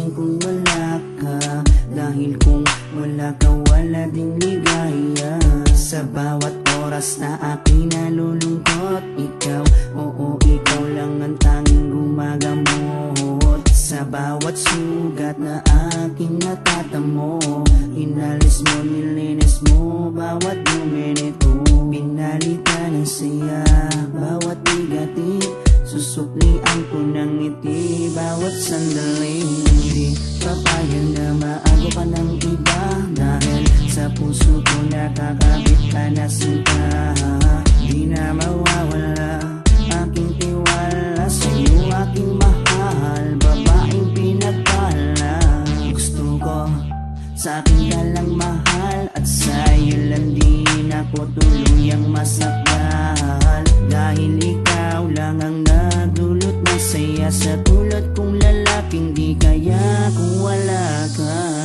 lasing kung wala ka. Dahil kung wala ka, wala ding ligaya. Sa bawat oras na aking nalulungkot, ikaw, oo, ikaw lang ang tanging gumagamot. Sa bawat sugat na aking natatamo, inalis mo, nilinis mo bawat minute. Pinalitan ng saya bawat bigatin, susuklian ko ng ngiti bawat sandali. Hindi papayag na maago ka ng iba, dahil sa puso ko nakakabit ka na sinta. Di na mawawala aking tiwala sa'yo, aking mahal, babaeng pinagpala. Gusto ko sa akin ka lang mahal, at sa'yo lang din ako tuluyang masakal. Dahil ikaw lang ang nagdulot ng saya, sa tulad kong lalaking di kaya kung wala ka.